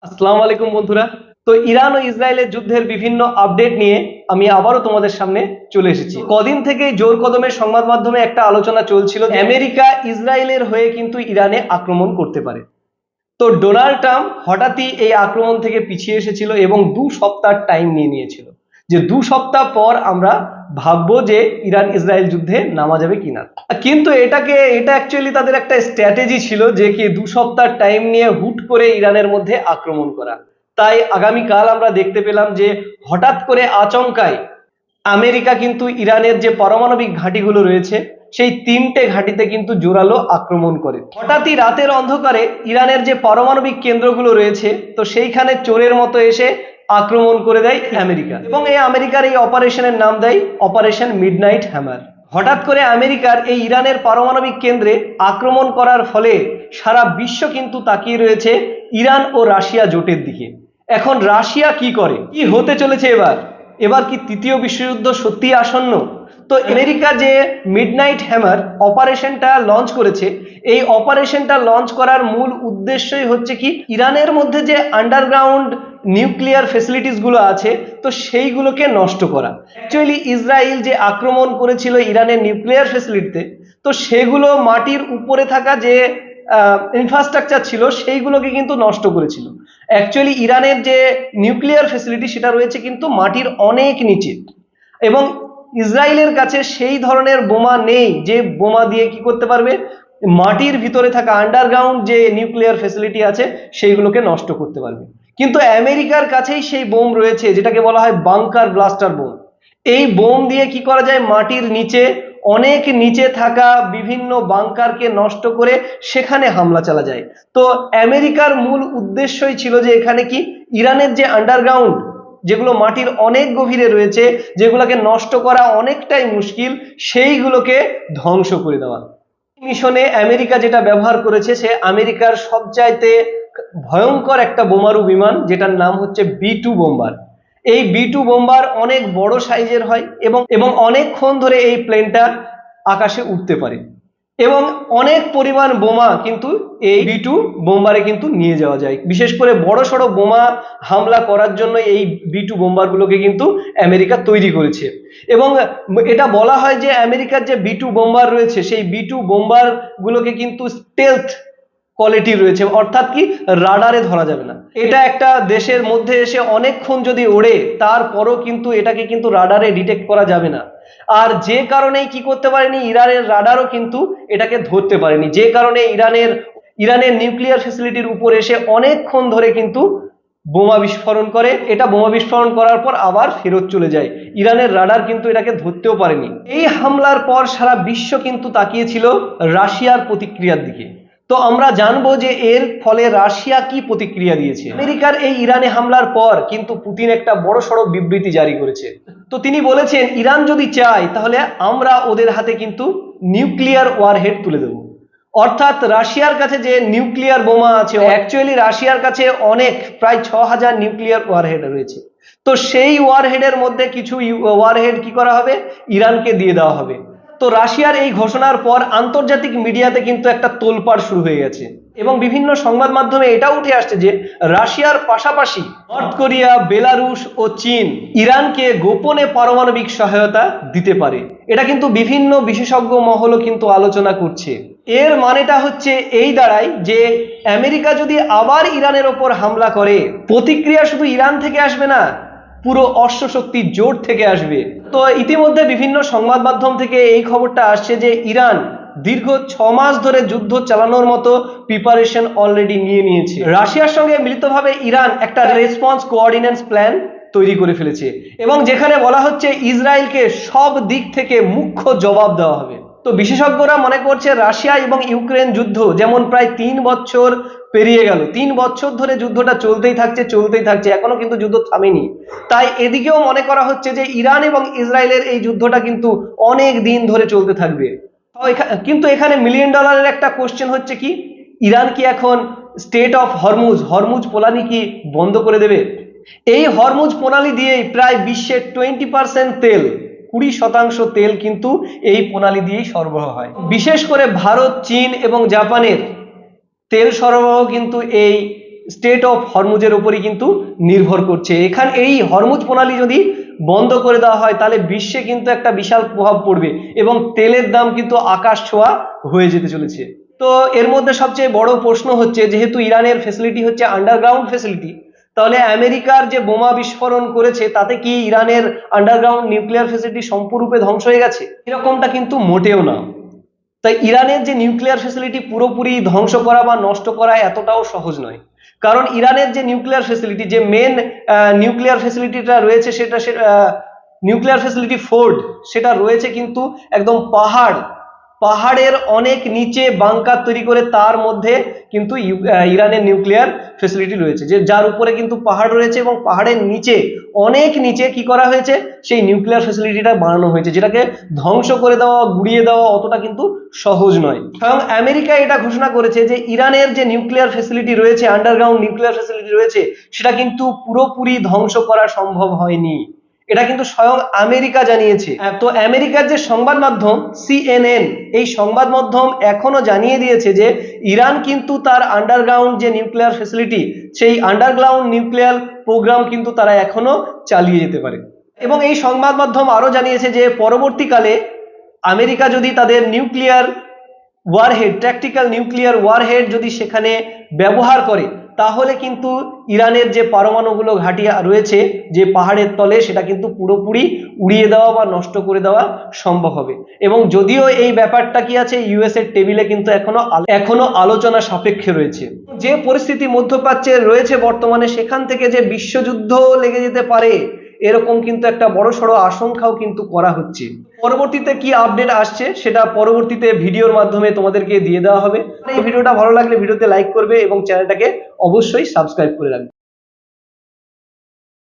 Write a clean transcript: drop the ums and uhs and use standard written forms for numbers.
আসসালামু আলাইকুম বন্ধুরা। তো ইরান ও ইসরায়েলের যুদ্ধের বিভিন্ন আপডেট নিয়ে আমি আবারও তোমাদের সামনে চলে এসেছি। কদিন থেকে জোর কদমে সংবাদ মাধ্যমে একটা আলোচনা চলছিল যে আমেরিকা ইসরায়েলের হয়ে কিন্তু ইরানে আক্রমণ করতে পারে। তো ডোনাল্ড ট্রাম্প হঠাৎই এই আক্রমণ থেকে পিছিয়ে এসেছিল এবং 2 সপ্তাহ টাইম নিয়ে নিয়েছিল যে 2 সপ্তাহ পর আমরা ভাববো যে ইরান ইসরায়েল যুদ্ধে নামা যাবে কিনা। কিন্তু এটা অ্যাকচুয়ালি তাদের একটা স্ট্র্যাটেজি ছিল যে কি 2 সপ্তাহ টাইম নিয়ে হুট করে ইরানের মধ্যে আক্রমণ করা। তাই আগামীকাল আমরা দেখতে পেলাম যে হঠাৎ করে আচমকাই আমেরিকা কিন্তু ইরানের যে পারমাণবিক ঘাঁটিগুলো রয়েছে সেই 3টে ঘাঁটিতে কিন্তু জোরালো আক্রমণ করে। হঠাৎই রাতের অন্ধকারে ইরানের যে পারমাণবিক কেন্দ্রগুলো রয়েছে তো সেইখানে চোরের মতো এসে আক্রমণ করে দেয় আমেরিকা, এবং এই আমেরিকার এই অপারেশনের নাম দেয় অপারেশন মিডনাইট হ্যামার। হঠাৎ করে আমেরিকার এই ইরানের পারমাণবিক কেন্দ্রে আক্রমণ করার ফলে সারা বিশ্ব কিন্তু তাকিয়ে রয়েছে ইরান ও রাশিয়া জোটের দিকে। এখন রাশিয়া কি করে, কি হতে চলেছে এবার এবার কি তৃতীয় বিশ্বযুদ্ধ সত্যি আসন্ন? তো আমেরিকা যে মিডনাইট হ্যামার অপারেশনটা লঞ্চ করেছে, এই অপারেশনটা লঞ্চ করার মূল উদ্দেশ্যই হচ্ছে কি ইরানের মধ্যে যে আন্ডারগ্রাউন্ড নিউক্লিয়ার ফেসিলিটিস গুলো আছে তো সেইগুলোকে নষ্ট করা। অ্যাকচুয়ালি ইসরায়েল যে আক্রমণ করেছিল ইরানের নিউক্লিয়ার ফেসিলিটিতে, তো সেগুলো মাটির উপরে থাকা যে ইনফ্রাস্ট্রাকচার ছিল সেইগুলোকে কিন্তু নষ্ট করেছিল। অ্যাকচুয়ালি ইরানের যে নিউক্লিয়ার ফেসিলিটি সেটা রয়েছে কিন্তু মাটির অনেক নিচে, এবং ইসরায়েলের কাছে সেই ধরনের বোমা নেই যে বোমা দিয়ে কি করতে পারবে মাটির ভিতরে থাকা আন্ডারগ্রাউন্ড যে নিউক্লিয়ার ফেসিলিটি আছে সেইগুলোকে নষ্ট করতে পারবে। কিন্তু আমেরিকার কাছেই সেই বোম রয়েছে যেটাকে বলা হয় বাংকার ব্লাস্টার বোম। এই বোম দিয়ে কি করা যায়, মাটির নিচে অনেক নিচে থাকা বিভিন্ন বাংকারকে নষ্ট করে সেখানে হামলা চালা যায়। তো আমেরিকার মূল উদ্দেশ্যই ছিল যে এখানে কি ইরানের যে আন্ডারগ্রাউন্ড যেগুলো মাটির অনেক গভীরে রয়েছে, যেগুলোকে নষ্ট করা অনেকটাই মুশকিল, সেইগুলোকে ধ্বংস করে দেওয়া। মিশনে আমেরিকা যেটা ব্যবহার করেছে সে আমেরিকার সবচাইতে ভয়ঙ্কর একটা বোমারু বিমান যেটার নাম হচ্ছে B-2 বোম্বার। এই B-2 বোম্বার অনেক বড় সাইজের হয় এবং এবং অনেকক্ষণ ধরে এই প্লেনটা আকাশে উঠতে পারে, এবং অনেক পরিমাণ বোমা কিন্তু এই B-2 বোম্বারে কিন্তু নিয়ে যাওয়া যায়। বিশেষ করে বড় সড়ো বোমা হামলা করার জন্য এই B-2 বোম্বারগুলোকে কিন্তু আমেরিকা তৈরি করেছে। এবং এটা বলা হয় যে আমেরিকার যে B-2 বোম্বার রয়েছে সেই B-2 বোম্বার গুলোকে কিন্তু স্টেলথ কোয়ালিটি রয়েছে, অর্থাৎ কি রাডারে ধরা যাবে না। এটা একটা দেশের মধ্যে এসে অনেকক্ষণ যদি ওড়ে তারপরও কিন্তু এটাকে কিন্তু রাডারে ডিটেক্ট করা যাবে না। আর যে কারণেই কি করতে পারেনি, ইরানের রাডারও কিন্তু এটাকে ধরতে পারেনি, যে কারণে ইরানের নিউক্লিয়ার ফ্যাসিলিটির উপর এসে অনেকক্ষণ ধরে কিন্তু বোমা বিস্ফোরণ করে। এটা বোমা বিস্ফোরণ করার পর আবার ফেরত চলে যায়, ইরানের রাডার কিন্তু এটাকে ধরতেও পারেনি। এই হামলার পর সারা বিশ্ব কিন্তু তাকিয়েছিল রাশিয়ার প্রতিক্রিয়ার দিকে। তো আমরা জানবো যে এর ফলে রাশিয়া কি প্রতিক্রিয়া দিয়েছে। আমেরিকার এই ইরানে হামলার পর কিন্তু পুতিন একটা বড় সড়ো বিবৃতি জারি করেছে। তো তিনি বলেছেন ইরান যদি চায় তাহলে আমরা ওদের হাতে কিন্তু নিউক্লিয়ার ওয়ারহেড তুলে দেব। অর্থাৎ রাশিয়ার কাছে যে নিউক্লিয়ার বোমা আছে, অ্যাকচুয়ালি রাশিয়ার কাছে অনেক প্রায় 6000 নিউক্লিয়ার ওয়ারহেড রয়েছে। তো সেই ওয়ারহেডের মধ্যে কিছু ওয়ারহেড কি করা হবে, ইরানকে দিয়ে দেওয়া হবে। তো রাশিয়ার এই ঘোষণার পর আন্তর্জাতিক মিডিয়াতে কিন্তু একটা তোলপাড় শুরু হয়ে গেছে, এবং বিভিন্ন সংবাদ মাধ্যমে এটাও উঠে আসছে যে রাশিয়ার পাশাপাশি নর্থ কোরিয়া, বেলারুশ ও চীন ইরানকে গোপনে পারমাণবিক সহায়তা দিতে পারে। এটা কিন্তু বিভিন্ন বিশেষজ্ঞ মহলও কিন্তু আলোচনা করছে। এর মানেটা হচ্ছে এই দাঁড়ায় যে আমেরিকা যদি আবার ইরানের ওপর হামলা করে, প্রতিক্রিয়া শুধু ইরান থেকে আসবে না, পুরো অশ্বশক্তির জোট থেকে আসবে। তো ইতিমধ্যে বিভিন্ন সংবাদ মাধ্যম থেকে এই খবরটা আসছে যে ইরান দীর্ঘ 6 মাস ধরে যুদ্ধ চালানোর মতো প্রিপারেশন অলরেডি নিয়ে নিয়েছে। রাশিয়ার সঙ্গে মিলিতভাবে ইরান একটা রেসপন্স কোঅর্ডিনেটস প্ল্যান তৈরি করে ফেলেছে, এবং যেখানে বলা হচ্ছে ইসরায়েলকে সব দিক থেকে মুখ্য জবাব দেওয়া হবে। তো বিশেষজ্ঞরা মনে করছে রাশিয়া এবং ইউক্রেন যুদ্ধ যেমন প্রায় 3 বছর পেরিয়ে গেল, 3 বছর ধরে যুদ্ধটা চলতেই থাকছে, এখনো কিন্তু যুদ্ধ থামেনি। তাই এদিকেও মনে করা হচ্ছে যে ইরান এবং ইসরায়েলের এই যুদ্ধটা কিন্তু অনেক দিন ধরে চলতে থাকবে। কিন্তু এখানে $1 মিলিয়ন একটা কোশ্চেন হচ্ছে কি, ইরান কি এখন স্টেট অফ হরমুজ প্রণালী কি বন্ধ করে দেবে? এই হরমুজ প্রণালী দিয়েই প্রায় বিশ্বের 20% তেল, 20% তেল কিন্তু এই প্রণালী দিয়েই সরবরাহ হয়। বিশেষ করে ভারত, চীন এবং জাপানের তেল সরবরাহ কিন্তু এই স্টেট অফ হরমুজের উপরই কিন্তু নির্ভর করছে। এই হরমুজ প্রণালী যদি বন্ধ করে দেওয়া হয় তাহলে বিশ্বে কিন্তু একটা বিশাল প্রভাব পড়বে এবং তেলের দাম কিন্তু আকাশ ছোঁয়া হয়ে যেতে চলেছে। তো এর মধ্যে সবচেয়ে বড় প্রশ্ন হচ্ছে, যেহেতু ইরানের ফ্যাসিলিটি হচ্ছে আন্ডারগ্রাউন্ড ফ্যাসিলিটি, তাহলে আমেরিকার যে বোমা বিস্ফোরণ করেছে তাতে কি ইরানের আন্ডারগ্রাউন্ড নিউক্লিয়ার ফ্যাসিলিটি সম্পূর্ণরূপে ধ্বংস হয়ে গেছে? এরকমটা কিন্তু মোটেও না। তাই ইরানের যে নিউক্লিয়ার ফ্যাসিলিটি পুরোপুরি ধ্বংস করা বা নষ্ট করা এতটাও সহজ নয়, কারণ ইরানের যে নিউক্লিয়ার ফ্যাসিলিটি, যে মেন নিউক্লিয়ার ফ্যাসিলিটিটা রয়েছে সেটা নিউক্লিয়ার ফ্যাসিলিটি ফোর্ড, সেটা রয়েছে কিন্তু একদম পাহাড়ের অনেক নিচে বাংকার তৈরি করে তার মধ্যে কিন্তু ইরানের নিউক্লিয়ার ফ্যাসিলিটি রয়েছে, যার উপরে কিন্তু পাহাড় রয়েছে এবং পাহাড়ের নিচে অনেক নিচে কি করা হয়েছে, সেই নিউক্লিয়ার ফ্যাসিলিটিটা বানানো হয়েছে, যেটাকে ধ্বংস করে দেওয়া, গুড়িয়ে দেওয়া অতটা কিন্তু সহজ নয়। কারণ আমেরিকা এটা ঘোষণা করেছে যে ইরানের যে নিউক্লিয়ার ফ্যাসিলিটি রয়েছে, আন্ডারগ্রাউন্ড নিউক্লিয়ার ফ্যাসিলিটি রয়েছে, সেটা কিন্তু পুরোপুরি ধ্বংস করা সম্ভব হয়নি। এটা কিন্তু স্বয়ং আমেরিকা জানিয়েছে। তো আমেরিকার যে সংবাদ মাধ্যম CNN, এই সংবাদ মাধ্যম এখনো জানিয়ে দিয়েছে যে ইরান কিন্তু তার আন্ডারগ্রাউন্ড যে নিউক্লিয়ার ফ্যাসিলিটি, সেই আন্ডারগ্রাউন্ড নিউক্লিয়ার প্রোগ্রাম কিন্তু তারা এখনো চালিয়ে যেতে পারে। এবং এই সংবাদ মাধ্যম আরো জানিয়েছে যে পরবর্তীকালে আমেরিকা যদি তাদের nuclear warhead, tactical nuclear warhead যদি সেখানে ব্যবহার করে, তাহলে কিন্তু ইরানের যে পারমাণুগুলো ঘাঁটি রয়েছে যে পাহাড়ের তলে, সেটা কিন্তু পুরোপুরি উড়িয়ে দেওয়া বা নষ্ট করে দেওয়া সম্ভব হবে। এবং যদিও এই ব্যাপারটা কি আছে, ইউএস এর টেবিলে কিন্তু এখনো আলোচনা সাপেক্ষে রয়েছে। যে পরিস্থিতি মধ্যপ্রাচ্যে রয়েছে বর্তমানে, সেখান থেকে যে বিশ্বযুদ্ধ লেগে যেতে পারে এরকম কিন্তু একটা বড়সড় আশঙ্কাও কিন্তু করা হচ্ছে। পরবর্তীতে কি আপডেট আসছে সেটা পরবর্তীতে ভিডিওর মাধ্যমে তোমাদেরকে দিয়ে দেওয়া হবে। এই ভিডিওটা ভালো লাগলে ভিডিওতে লাইক করবে এবং চ্যানেলটাকে অবশ্যই সাবস্ক্রাইব করে রাখবে।